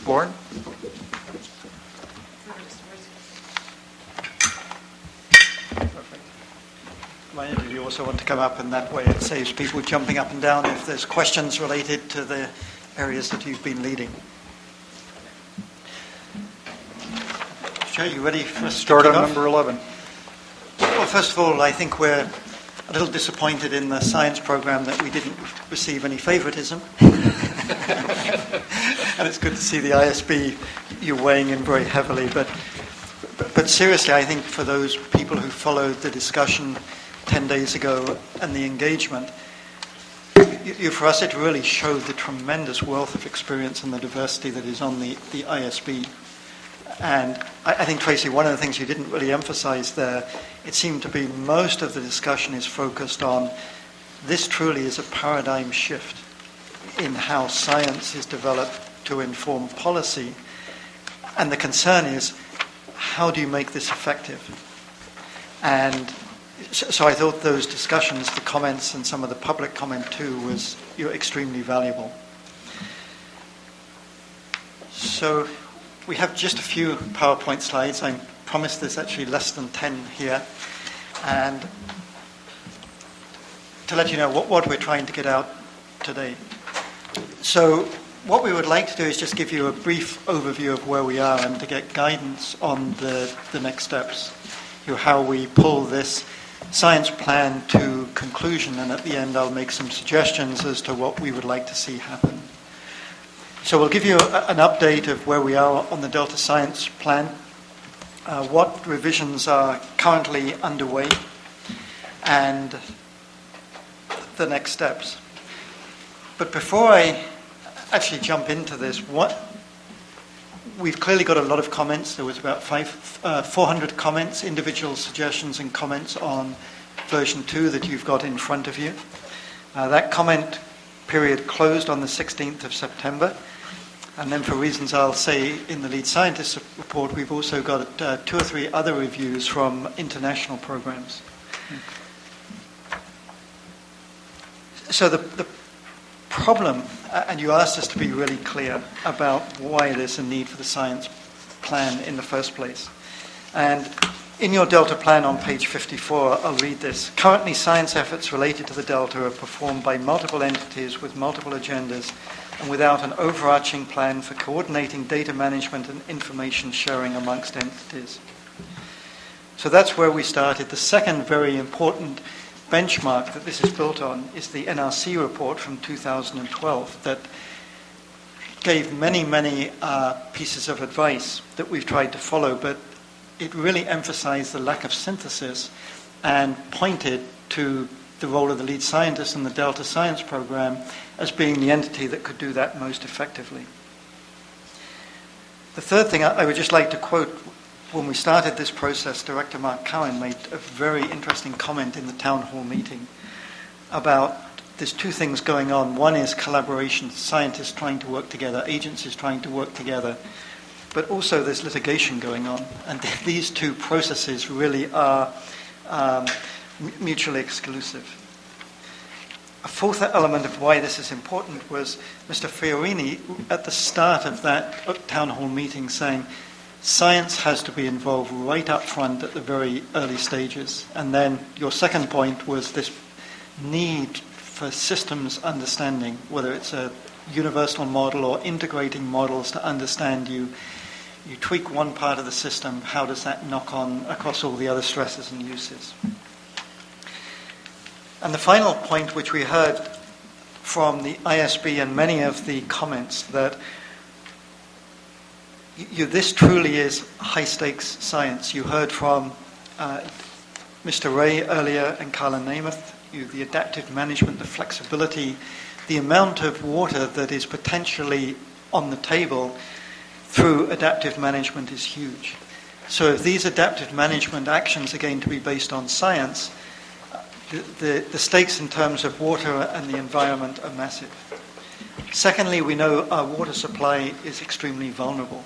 Lauren? If you also want to come up, and that way it saves people jumping up and down if there's questions related to the areas that you've been leading. Joe, you ready for us to start on off? number 11? Well, first of all, I think we're a little disappointed in the science program that we didn't receive any favoritism. And it's good to see the ISB, you're weighing in very heavily. But seriously, I think for those people who followed the discussion 10 days ago and the engagement, for us it really showed the tremendous wealth of experience and the diversity that is on the ISB. And I think, Tracy, one of the things you didn't really emphasize there, it seemed to be most of the discussion is focused on this truly is a paradigm shift in how science is developed to inform policy. And the concern is, how do you make this effective? And so I thought those discussions, the comments and some of the public comment too, was extremely valuable. So we have just a few PowerPoint slides. I promised there's actually less than 10 here. And to let you know what we're trying to get out today. So what we would like to do is just give you a brief overview of where we are and to get guidance on the next steps. How we pull this science plan to conclusion, and at the end I'll make some suggestions as to what we would like to see happen. So we'll give you an update of where we are on the Delta Science Plan, what revisions are currently underway, and the next steps. But before I actually jump into this, we've clearly got a lot of comments. There was about 400 comments, individual suggestions and comments on version 2 that you've got in front of you. That comment period closed on the 16th of September. And then for reasons I'll say in the lead scientist report, we've also got 2 or 3 other reviews from international programs. So the problem, and you asked us to be really clear about why there's a need for the science plan in the first place. And in your Delta plan on page 54, I'll read this. Currently, science efforts related to the Delta are performed by multiple entities with multiple agendas and without an overarching plan for coordinating data management and information sharing amongst entities. So that's where we started. The second very important benchmark that this is built on is the NRC report from 2012 that gave many pieces of advice that we've tried to follow, but it really emphasized the lack of synthesis and pointed to the role of the lead scientist in the Delta Science Program as being the entity that could do that most effectively. The third thing I would just like to quote, when we started this process, Director Mark Cowan made a very interesting comment in the town hall meeting about there's 2 things going on. One is collaboration, scientists trying to work together, agencies trying to work together, but also there's litigation going on. And these 2 processes really are mutually exclusive. A fourth element of why this is important was Mr. Fiorini at the start of that town hall meeting saying, science has to be involved right up front at the very early stages. And then your second point was this need for systems understanding, whether it's a universal model or integrating models to understand you tweak one part of the system, how does that knock on across all the other stresses and uses? And the final point, which we heard from the ISB and many of the comments, that this truly is high-stakes science. You heard from Mr. Ray earlier and Carla Namath, the adaptive management, the flexibility, the amount of water that is potentially on the table through adaptive management is huge. So if these adaptive management actions are going to be based on science, the stakes in terms of water and the environment are massive. Secondly, we know our water supply is extremely vulnerable.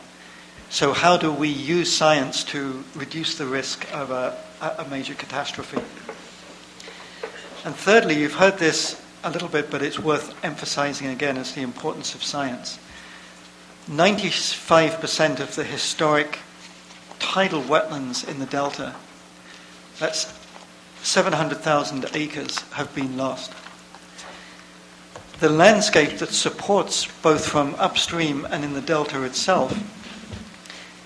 So how do we use science to reduce the risk of a major catastrophe? And thirdly, you've heard this a little bit, but it's worth emphasizing again, is the importance of science. 95% of the historic tidal wetlands in the delta, that's 700,000 acres, have been lost. The landscape that supports both from upstream and in the delta itself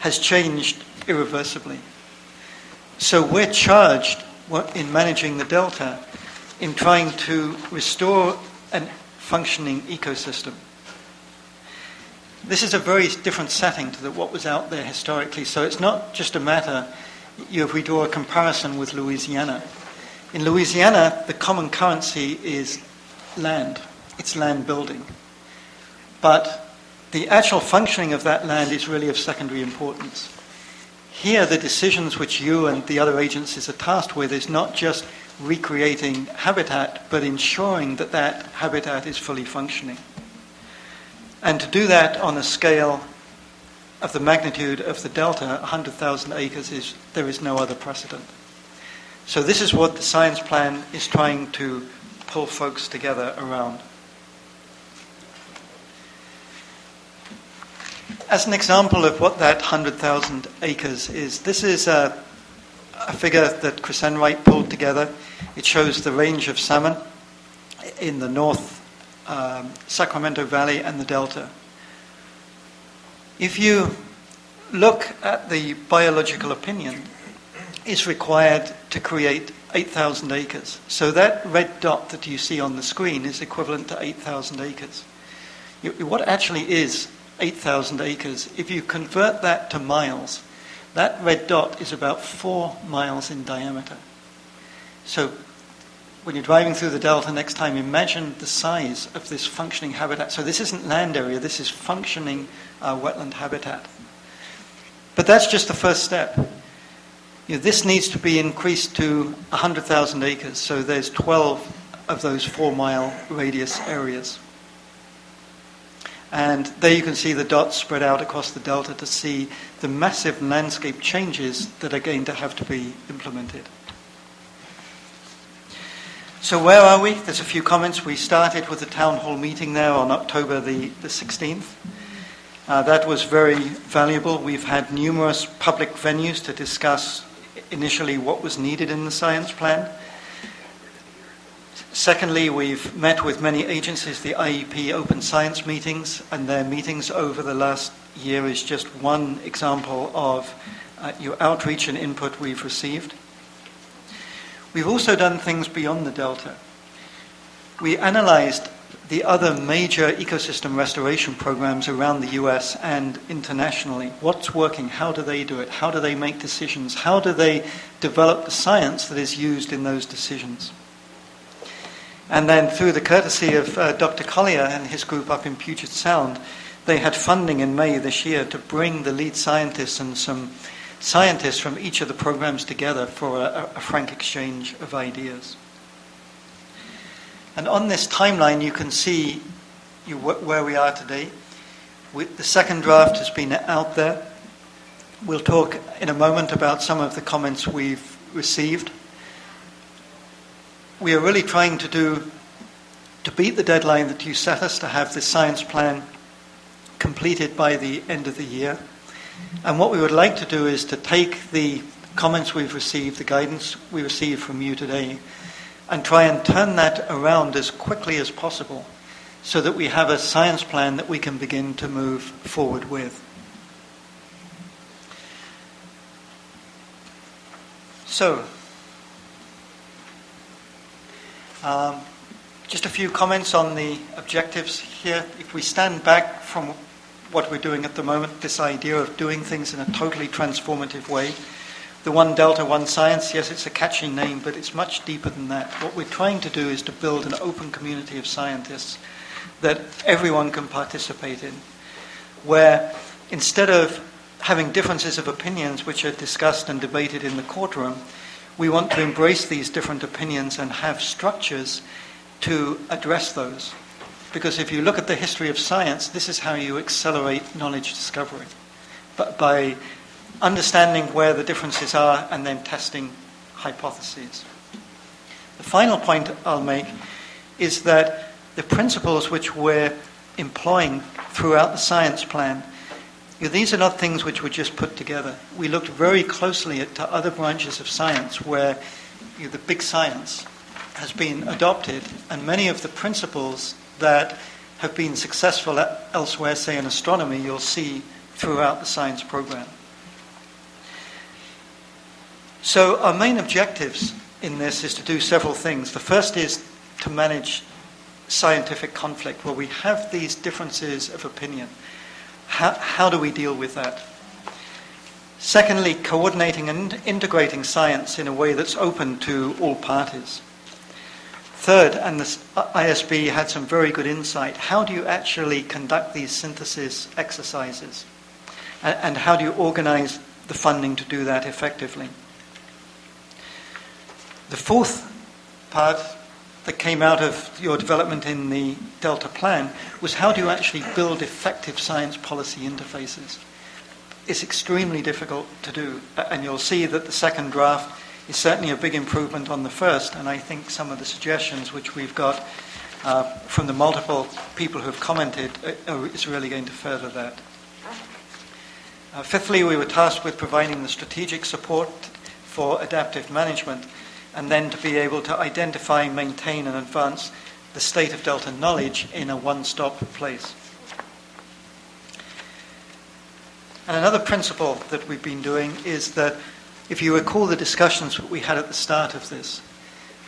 has changed irreversibly. So we're charged in managing the delta in trying to restore a functioning ecosystem. This is a very different setting to what was out there historically. So it's not just a matter, if we draw a comparison with Louisiana. In Louisiana, the common currency is land. It's land building. But the actual functioning of that land is really of secondary importance. Here, the decisions which you and the other agencies are tasked with is not just recreating habitat, but ensuring that that habitat is fully functioning. And to do that on a scale of the magnitude of the delta, 100,000 acres, there is no other precedent. So this is what the science plan is trying to pull folks together around. As an example of what that 100,000 acres is, this is a figure that Chris Enright pulled together. It shows the range of salmon in the North Sacramento Valley and the Delta. If you look at the biological opinion, is required to create 8,000 acres. So that red dot that you see on the screen is equivalent to 8,000 acres. What actually is 8,000 acres? If you convert that to miles, that red dot is about 4 miles in diameter. So when you're driving through the delta next time, imagine the size of this functioning habitat. So this isn't land area, this is functioning wetland habitat. But that's just the first step. This needs to be increased to 100,000 acres. So there's 12 of those 4-mile radius areas. And there you can see the dots spread out across the delta to see the massive landscape changes that are going to have to be implemented. So where are we? There's a few comments. We started with a town hall meeting there on October the 16th. That was very valuable. We've had numerous public venues to discuss initially what was needed in the science plan. Secondly, we've met with many agencies, the IEP Open Science meetings, and their meetings over the last year is just one example of your outreach and input we've received. We've also done things beyond the delta. We analyzed the other major ecosystem restoration programs around the US and internationally. What's working? How do they do it? How do they make decisions? How do they develop the science that is used in those decisions? And then through the courtesy of Dr. Collier and his group up in Puget Sound, they had funding in May this year to bring the lead scientists and some scientists from each of the programs together for a frank exchange of ideas. And on this timeline, you can see where we are today. The second draft has been out there. We'll talk in a moment about some of the comments we've received. We are really trying to beat the deadline that you set us to have this science plan completed by the end of the year. And what we would like to do is to take the comments we've received, the guidance we received from you today, and try and turn that around as quickly as possible so that we have a science plan that we can begin to move forward with. So, just a few comments on the objectives here. If we stand back from what we're doing at the moment, this idea of doing things in a totally transformative way, the One Delta, One Science, yes, it's a catchy name, but it's much deeper than that. What we're trying to do is to build an open community of scientists that everyone can participate in, where instead of having differences of opinions which are discussed and debated in the courtroom, we want to embrace these different opinions and have structures to address those. Because if you look at the history of science, this is how you accelerate knowledge discovery. But by understanding where the differences are and then testing hypotheses. The final point I'll make is that the principles which we're employing throughout the science plan, these are not things which were just put together. We looked very closely at other branches of science where the big science has been adopted, and many of the principles that have been successful elsewhere, say in astronomy, you'll see throughout the science program. So our main objectives in this is to do several things. The first is to manage scientific conflict, where we have these differences of opinion. How do we deal with that? Secondly, coordinating and integrating science in a way that's open to all parties. Third, and the ISB had some very good insight, how do you actually conduct these synthesis exercises? And how do you organize the funding to do that effectively? The fourth part that came out of your development in the Delta plan was how do you actually build effective science policy interfaces? It's extremely difficult to do, and you'll see that the second draft is certainly a big improvement on the first, and I think some of the suggestions which we've got from the multiple people who have commented is really going to further that. Fifthly, we were tasked with providing the strategic support for adaptive management, and then to be able to identify, maintain, and advance the state of Delta knowledge in a one-stop place. And another principle that we've been doing is that, if you recall the discussions that we had at the start of this,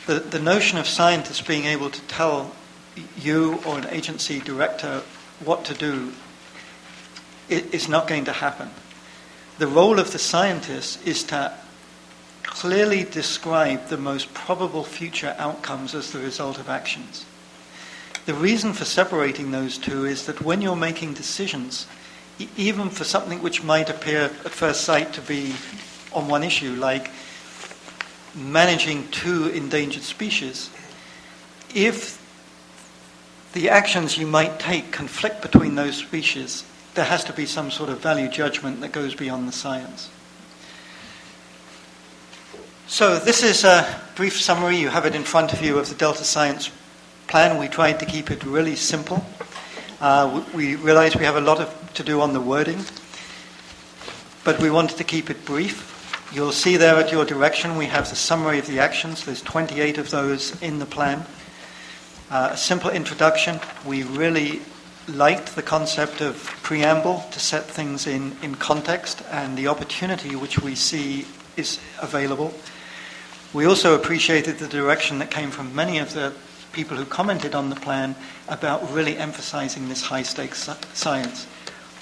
the notion of scientists being able to tell you or an agency director what to do is not going to happen. The role of the scientist is to clearly describe the most probable future outcomes as the result of actions. The reason for separating those two is that when you're making decisions, even for something which might appear at first sight to be on one issue, like managing 2 endangered species, if the actions you might take conflict between those species, there has to be some sort of value judgment that goes beyond the science. So this is a brief summary. You have it in front of you of the Delta Science Plan. We tried to keep it really simple. We realize we have a lot to do on the wording, but we wanted to keep it brief. You'll see there at your direction we have the summary of the actions. There's 28 of those in the plan. A simple introduction. We really liked the concept of preamble to set things in context and the opportunity which we see is available. We also appreciated the direction that came from many of the people who commented on the plan about really emphasizing this high-stakes science.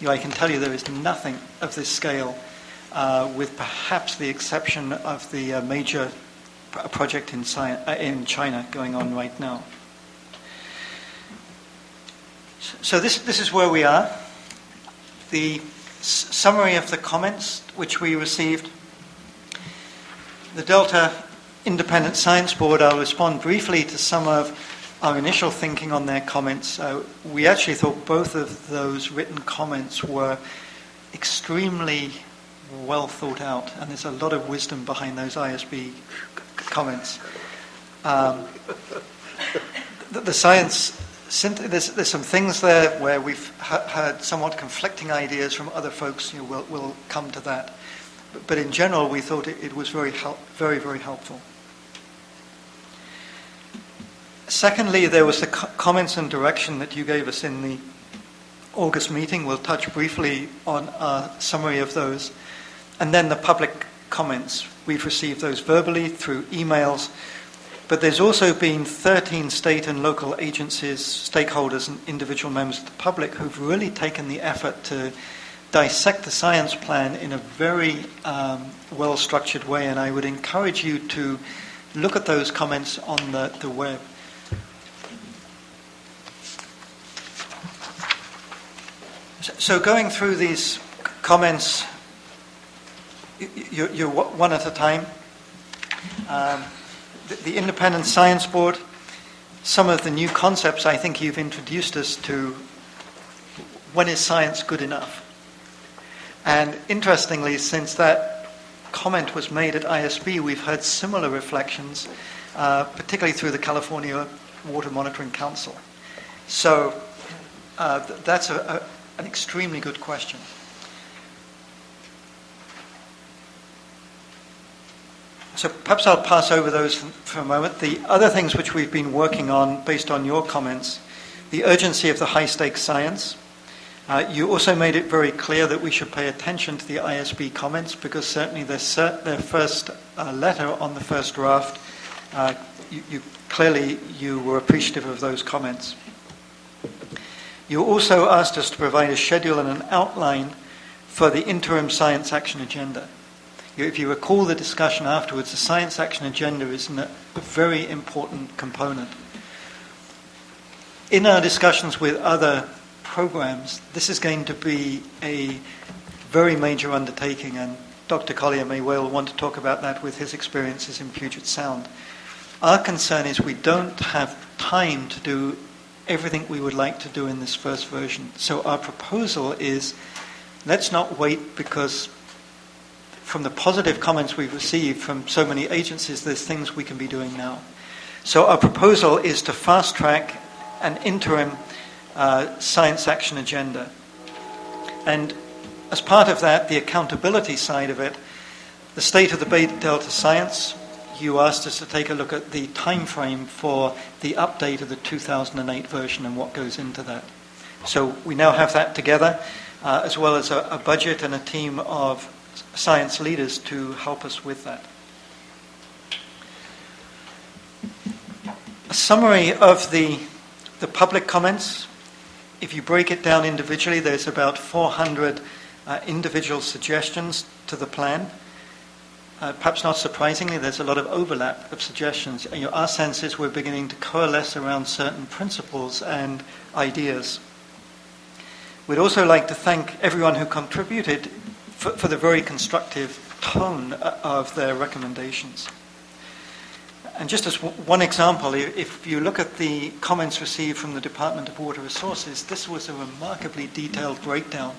I can tell you there is nothing of this scale, with perhaps the exception of the major project in China going on right now. So this is where we are. The summary of the comments which we received. The Delta Independent Science Board, I'll respond briefly to some of our initial thinking on their comments. We actually thought both of those written comments were extremely well thought out, and there's a lot of wisdom behind those ISB comments. The science, there's some things there where we've heard somewhat conflicting ideas from other folks. We'll come to that. But in general, we thought it was very, very helpful. Secondly, there was the comments and direction that you gave us in the August meeting. We'll touch briefly on a summary of those. And then the public comments. We've received those verbally through emails. But there's also been 13 state and local agencies, stakeholders, and individual members of the public who've really taken the effort to dissect the science plan in a very well-structured way, and I would encourage you to look at those comments on the web. So going through these comments, you're one at a time. The Independent Science Board, some of the new concepts I think you've introduced us to. When is science good enough? And interestingly, since that comment was made at ISB, we've heard similar reflections, particularly through the California Water Monitoring Council. So That's an extremely good question. So perhaps I'll pass over those for a moment. The other things which we've been working on based on your comments, the urgency of the high-stakes science. You also made it very clear that we should pay attention to the ISB comments because certainly their first letter on the first draft, clearly you were appreciative of those comments. You also asked us to provide a schedule and an outline for the interim science action agenda. If you recall the discussion afterwards, the science action agenda is a very important component. In our discussions with other programs, this is going to be a very major undertaking, and Dr. Collier may well want to talk about that with his experiences in Puget Sound. Our concern is we don't have time to do everything we would like to do in this first version. So our proposal is, let's not wait, because from the positive comments we've received from so many agencies, there's things we can be doing now. So our proposal is to fast track an interim science action agenda. And as part of that, the accountability side of it, the state of the Bay Delta science, you asked us to take a look at the time frame for the update of the 2008 version and what goes into that. So we now have that together, as well as a budget and a team of science leaders to help us with that. A summary of the public comments. If you break it down individually, there's about 400 individual suggestions to the plan. Perhaps not surprisingly, there's a lot of overlap of suggestions. Our sense is we're beginning to coalesce around certain principles and ideas. We'd also like to thank everyone who contributed for the very constructive tone of their recommendations. And just as one example, if you look at the comments received from the Department of Water Resources, this was a remarkably detailed breakdown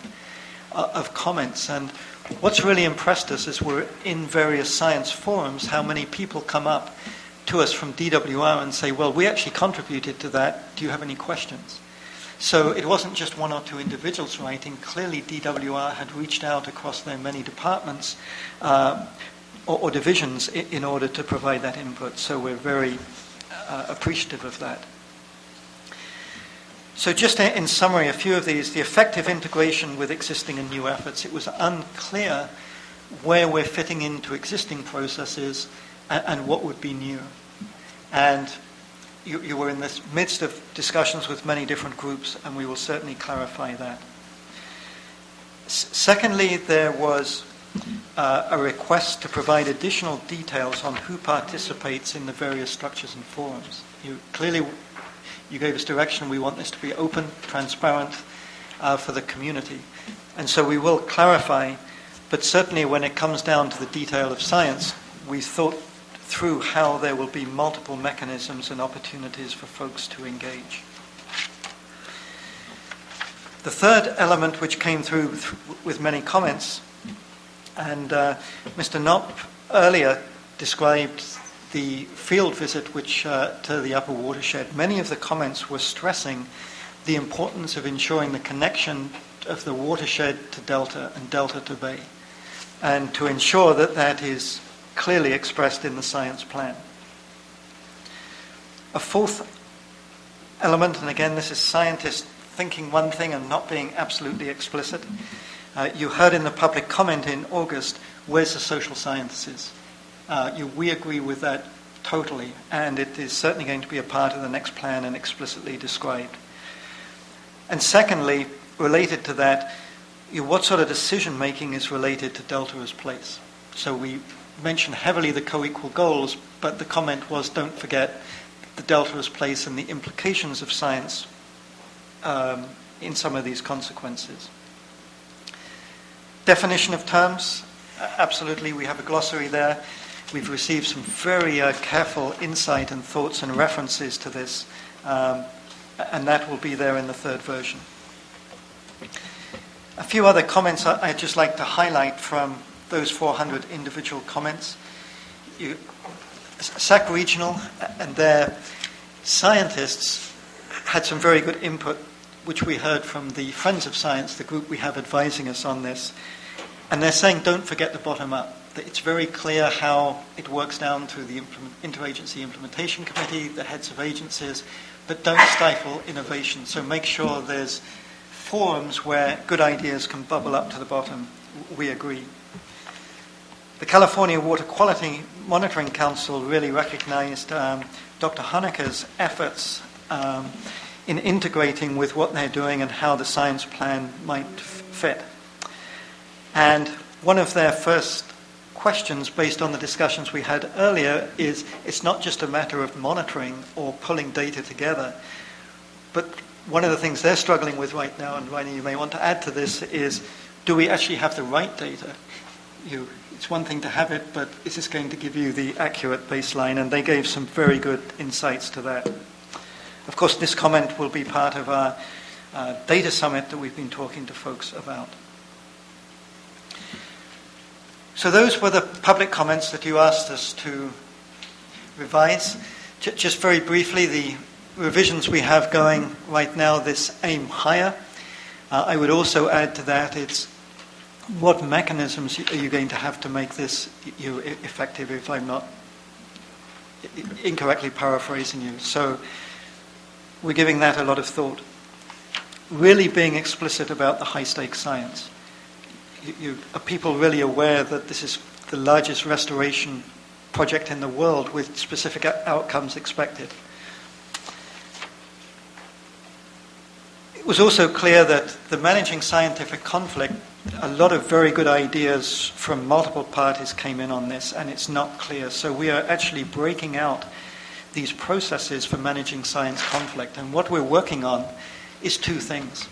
of comments. And what's really impressed us is we're in various science forums, how many people come up to us from DWR and say, well, we actually contributed to that. Do you have any questions? So it wasn't just one or two individuals writing. Clearly, DWR had reached out across their many departments or divisions in order to provide that input. So we're very appreciative of that. So just in summary, a few of these. The effective integration with existing and new efforts. It was unclear where we're fitting into existing processes and what would be new. And you were in the midst of discussions with many different groups, and we will certainly clarify that. Secondly, there was a request to provide additional details on who participates in the various structures and forums. You gave us direction. We want this to be open, transparent for the community. And so we will clarify, but certainly when it comes down to the detail of science, we thought through how there will be multiple mechanisms and opportunities for folks to engage. The third element which came through with many comments, and Mr. Knopp earlier described the field visit to the upper watershed. Many of the comments were stressing the importance of ensuring the connection of the watershed to Delta and Delta to Bay, and to ensure that that is clearly expressed in the science plan. A fourth element, and again this is scientists thinking one thing and not being absolutely explicit. You heard in the public comment in August, where's the social sciences? We agree with that totally, and it is certainly going to be a part of the next plan and explicitly described. And secondly, related to that, what sort of decision making is related to Delta's place? So we mentioned heavily the co-equal goals, but the comment was don't forget the Delta's place and the implications of science in some of these consequences. Definition of terms, absolutely, we have a glossary there. We've received some very careful insight and thoughts and references to this, and that will be there in the third version. A few other comments I'd just like to highlight from those 400 individual comments. SAC Regional and their scientists had some very good input which we heard from the Friends of Science, the group we have advising us on this. And they're saying don't forget the bottom up. That it's very clear how it works down through the Interagency Implementation Committee, the heads of agencies, but don't stifle innovation. So make sure there's forums where good ideas can bubble up to the bottom. We agree. The California Water Quality Monitoring Council really recognized Dr. Honecker's efforts in integrating with what they're doing and how the science plan might fit. And one of their first questions, based on the discussions we had earlier, is it's not just a matter of monitoring or pulling data together, but one of the things they're struggling with right now, and Rainer, you may want to add to this, is do we actually have the right data? It's one thing to have it, but is this going to give you the accurate baseline? And they gave some very good insights to that. Of course, this comment will be part of our data summit that we've been talking to folks about. So those were the public comments that you asked us to revise. Just very briefly, the revisions we have going right now, this aim higher. I would also add to that, it's what mechanisms are you going to have to make this effective, if I'm not incorrectly paraphrasing you. So we're giving that a lot of thought. Really being explicit about the high-stakes science. Are people really aware that this is the largest restoration project in the world with specific outcomes expected? It was also clear that the managing scientific conflict, a lot of very good ideas from multiple parties came in on this, and it's not clear. So we are actually breaking out these processes for managing science conflict. And what we're working on is two things.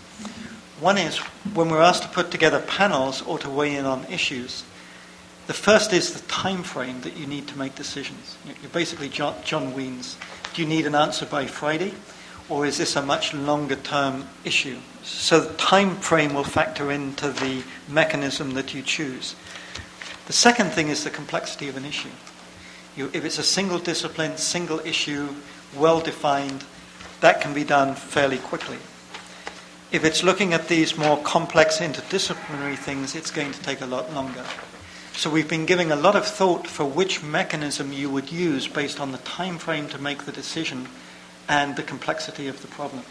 One is when we're asked to put together panels or to weigh in on issues, the first is the time frame that you need to make decisions. You're basically John Weens. Do you need an answer by Friday? Or is this a much longer term issue? So the time frame will factor into the mechanism that you choose. The second thing is the complexity of an issue. If it's a single discipline, single issue, well defined, that can be done fairly quickly. If it's looking at these more complex interdisciplinary things, it's going to take a lot longer. So we've been giving a lot of thought for which mechanism you would use based on the time frame to make the decision and the complexity of the problem.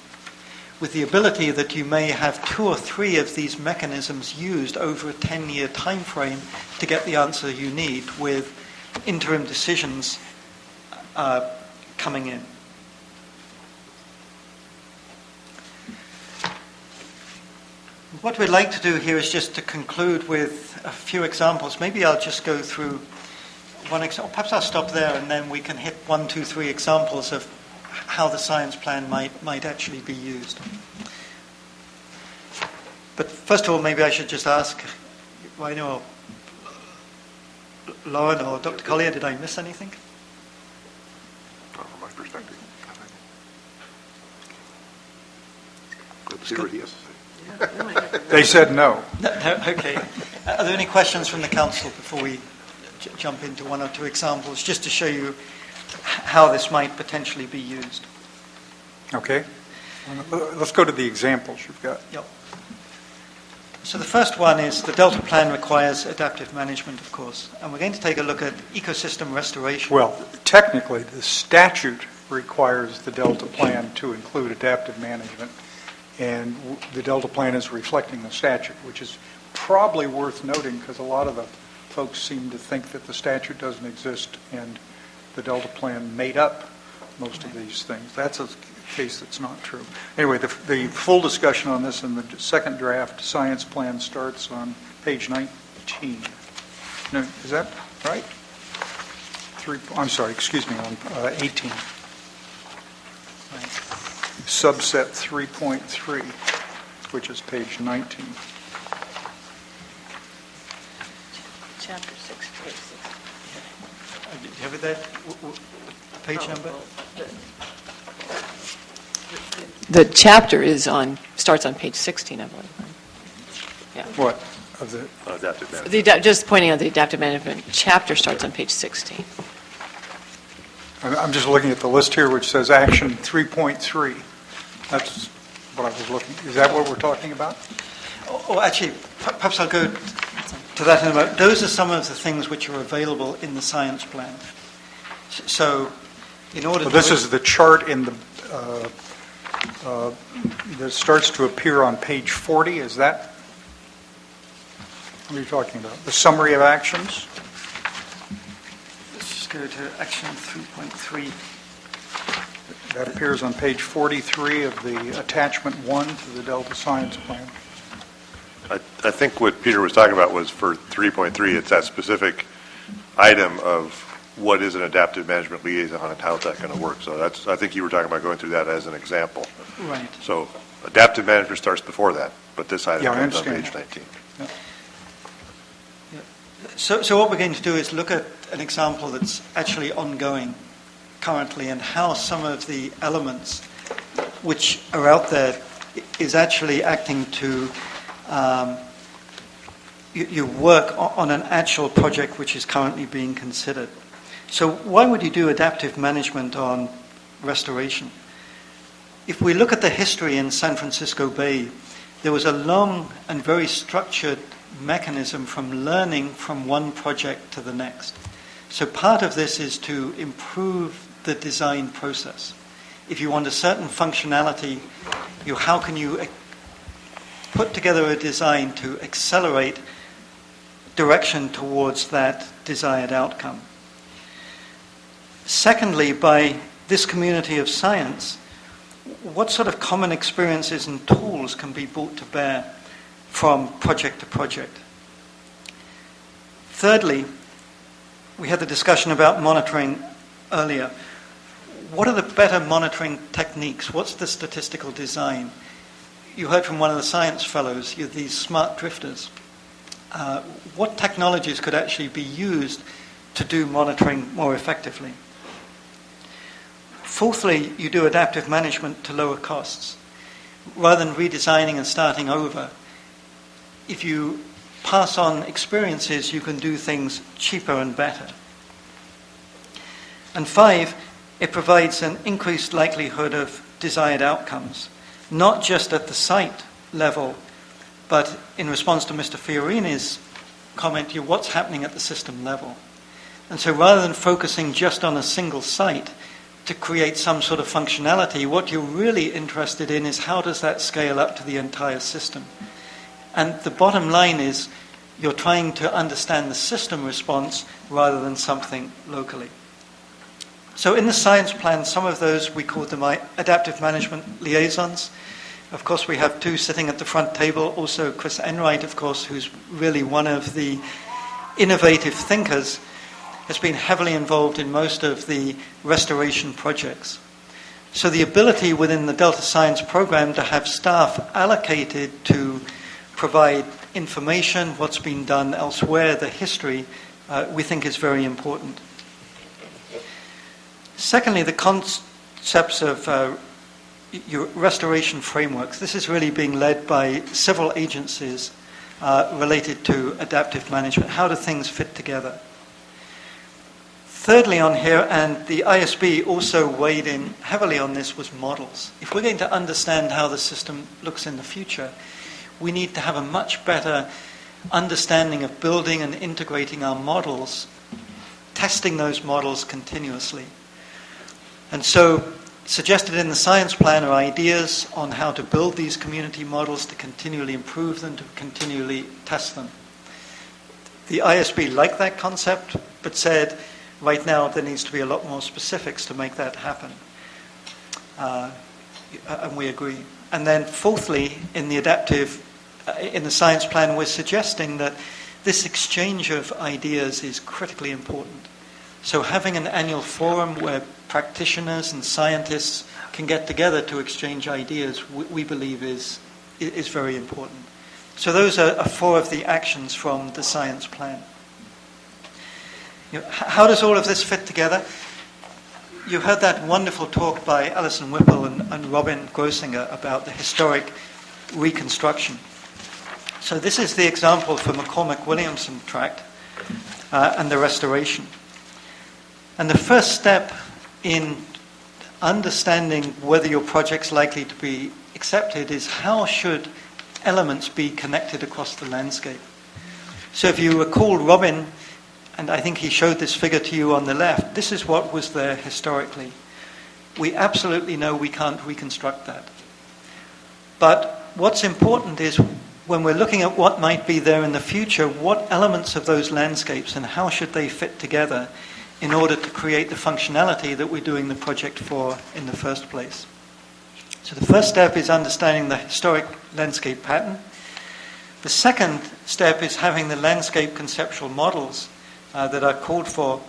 With the ability that you may have 2 or 3 of these mechanisms used over a 10-year time frame to get the answer you need, with interim decisions coming in. What we'd like to do here is just to conclude with a few examples. Maybe I'll just go through one example. Perhaps I'll stop there and then we can hit 1, 2, 3 examples of how the science plan might actually be used. But first of all, maybe I should just ask, Rainer or Lauren or Dr. Collier, did I miss anything? Not from my perspective. Let's see what he has to say. They said no. Okay. Are there any questions from the council before we jump into 1 or 2 examples, just to show you how this might potentially be used? Okay. Let's go to the examples you've got. Yep. So the first one is the Delta Plan requires adaptive management, of course. And we're going to take a look at ecosystem restoration. Well, technically, the statute requires the Delta Plan to include adaptive management. And the Delta Plan is reflecting the statute, which is probably worth noting because a lot of the folks seem to think that the statute doesn't exist and the Delta Plan made up most of these things. That's a case that's not true. Anyway, the full discussion on this in the second draft science plan starts on page 19. No, is that right? I'm sorry, excuse me, on 18. Subset 3.3, which is page 19. Chapter 6, page 6. Do you have it there? Page number? The chapter starts on page 16, I believe. Yeah. What? Of the Adaptive management. Just pointing out the adaptive management chapter starts on page 16. I'm just looking at the list here, which says action 3.3. That's what I was looking. Is that what we're talking about? Or actually, perhaps I'll go to that in a moment. Those are some of the things which are available in the science plan. So, in order Well, to... this is the chart in the that starts to appear on page 40. Is that what are you talking about? The summary of actions? Let's just go to action 3.3. That appears on page 43 of the attachment 1 to the Delta Science Plan. I think what Peter was talking about was for 3.3, it's that specific item of what is an adaptive management liaison and how is that going to work. So that's, I think you were talking about going through that as an example. Right. So adaptive management starts before that, but this item Yeah, I comes on understand page 19. Yeah. So what we're going to do is look at an example that's actually ongoing currently and how some of the elements which are out there is actually acting to you work on an actual project which is currently being considered. So why would you do adaptive management on restoration? If we look at the history in San Francisco Bay, there was a long and very structured mechanism from learning from one project to the next. So part of this is to improve the design process. If you want a certain functionality, how can you put together a design to accelerate direction towards that desired outcome? Secondly, by this community of science, what sort of common experiences and tools can be brought to bear from project to project? Thirdly, we had the discussion about monitoring earlier. What are the better monitoring techniques? What's the statistical design? You heard from one of the science fellows, these smart drifters. What technologies could actually be used to do monitoring more effectively? Fourthly, you do adaptive management to lower costs. Rather than redesigning and starting over, if you pass on experiences, you can do things cheaper and better. And 5, it provides an increased likelihood of desired outcomes, not just at the site level, but in response to Mr. Fiorini's comment, what's happening at the system level. And so rather than focusing just on a single site to create some sort of functionality, what you're really interested in is how does that scale up to the entire system. And the bottom line is you're trying to understand the system response rather than something locally. So in the science plan, some of those we call them adaptive management liaisons. Of course, we have 2 sitting at the front table. Also, Chris Enright, of course, who's really one of the innovative thinkers, has been heavily involved in most of the restoration projects. So the ability within the Delta Science program to have staff allocated to provide information, what's been done elsewhere, the history, we think is very important. Secondly, the concepts of your restoration frameworks. This is really being led by several agencies related to adaptive management. How do things fit together? Thirdly on here, and the ISB also weighed in heavily on this, was models. If we're going to understand how the system looks in the future, we need to have a much better understanding of building and integrating our models, testing those models continuously. And so suggested in the science plan are ideas on how to build these community models, to continually improve them, to continually test them. The ISB liked that concept, but said right now there needs to be a lot more specifics to make that happen. And we agree. And then fourthly, in the science plan, we're suggesting that this exchange of ideas is critically important. So having an annual forum where practitioners and scientists can get together to exchange ideas, we believe is very important. So those are 4 of the actions from the science plan. How does all of this fit together? You heard that wonderful talk by Alison Whipple and Robin Grosinger about the historic reconstruction. So this is the example for McCormick-Williamson tract and the restoration. And the first step in understanding whether your project's likely to be accepted is how should elements be connected across the landscape. So if you recall Robin, and I think he showed this figure to you on the left, this is what was there historically. We absolutely know we can't reconstruct that. But what's important is when we're looking at what might be there in the future, what elements of those landscapes and how should they fit together in order to create the functionality that we're doing the project for in the first place. So the first step is understanding the historic landscape pattern. The second step is having the landscape conceptual models that are called for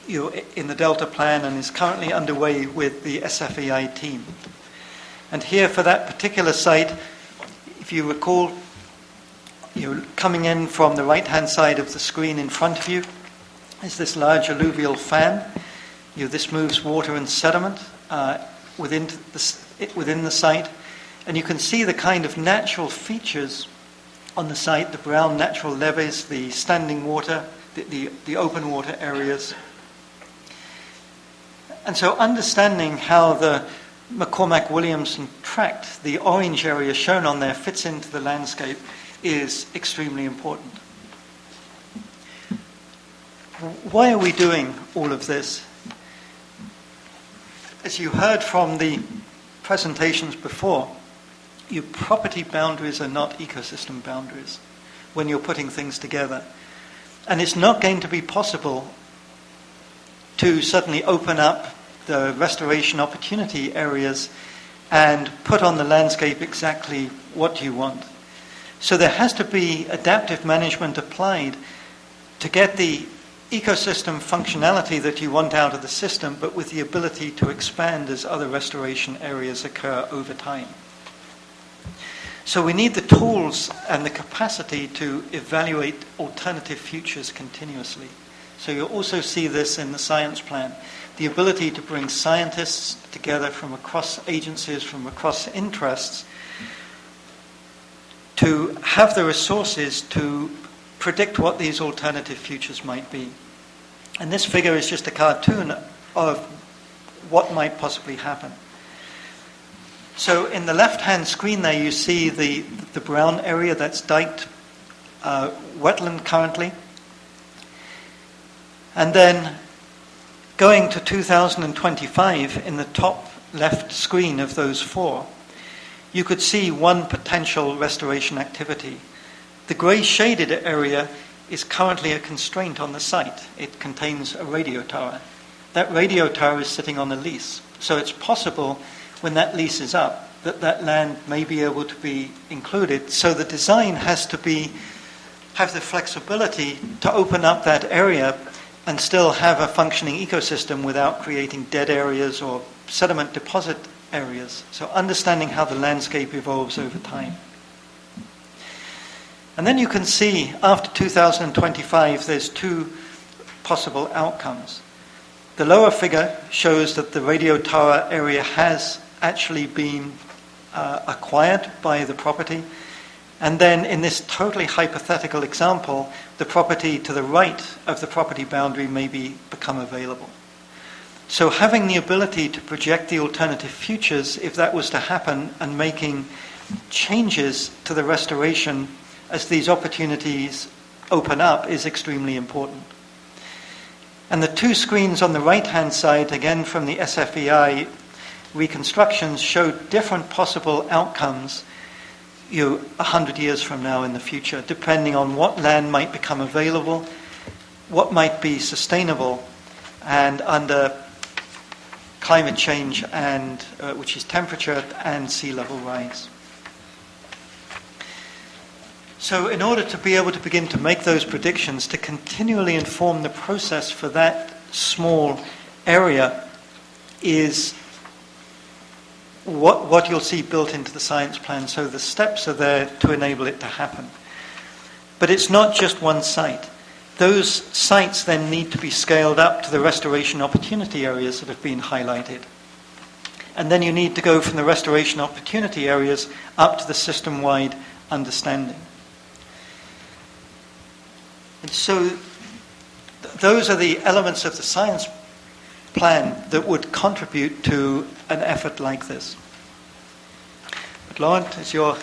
in the Delta Plan and is currently underway with the SFEI team. And here for that particular site, if you recall, coming in from the right-hand side of the screen in front of you is this large alluvial fan. This moves water and sediment within the site. And you can see the kind of natural features on the site, the brown natural levees, the standing water, the open water areas. And so understanding how the McCormack-Williamson tract, the orange area shown on there, fits into the landscape is extremely important. Why are we doing all of this? As you heard from the presentations before, your property boundaries are not ecosystem boundaries when you're putting things together. And it's not going to be possible to suddenly open up the restoration opportunity areas and put on the landscape exactly what you want. So there has to be adaptive management applied to get the ecosystem functionality that you want out of the system, but with the ability to expand as other restoration areas occur over time. So we need the tools and the capacity to evaluate alternative futures continuously. So you'll also see this in the science plan. The ability to bring scientists together from across agencies, from across interests, to have the resources to predict what these alternative futures might be. And this figure is just a cartoon of what might possibly happen. So in the left-hand screen there you see the brown area that's diked wetland currently. And then going to 2025 in the top left screen of those four, you could see one potential restoration activity. The grey shaded area is currently a constraint on the site. It contains a radio tower. That radio tower is sitting on a lease. So it's possible when that lease is up that that land may be able to be included. So the design has to have the flexibility to open up that area and still have a functioning ecosystem without creating dead areas or sediment deposit areas. So understanding how the landscape evolves over time. And then you can see after 2025 there's two possible outcomes. The lower figure shows that the radio tower area has actually been acquired by the property. And then in this totally hypothetical example, the property to the right of the property boundary may become available. So having the ability to project the alternative futures, if that was to happen, and making changes to the restoration as these opportunities open up is extremely important. And the two screens on the right-hand side, again from the SFEI reconstructions, show different possible outcomes 100 years from now in the future, depending on what land might become available, what might be sustainable, and under climate change, and which is temperature and sea level rise. So in order to be able to begin to make those predictions, to continually inform the process for that small area is what you'll see built into the science plan. So the steps are there to enable it to happen. But it's not just one site. Those sites then need to be scaled up to the restoration opportunity areas that have been highlighted. And then you need to go from the restoration opportunity areas up to the system-wide understanding. And so those are the elements of the science plan that would contribute to an effort like this. Laurent, it's your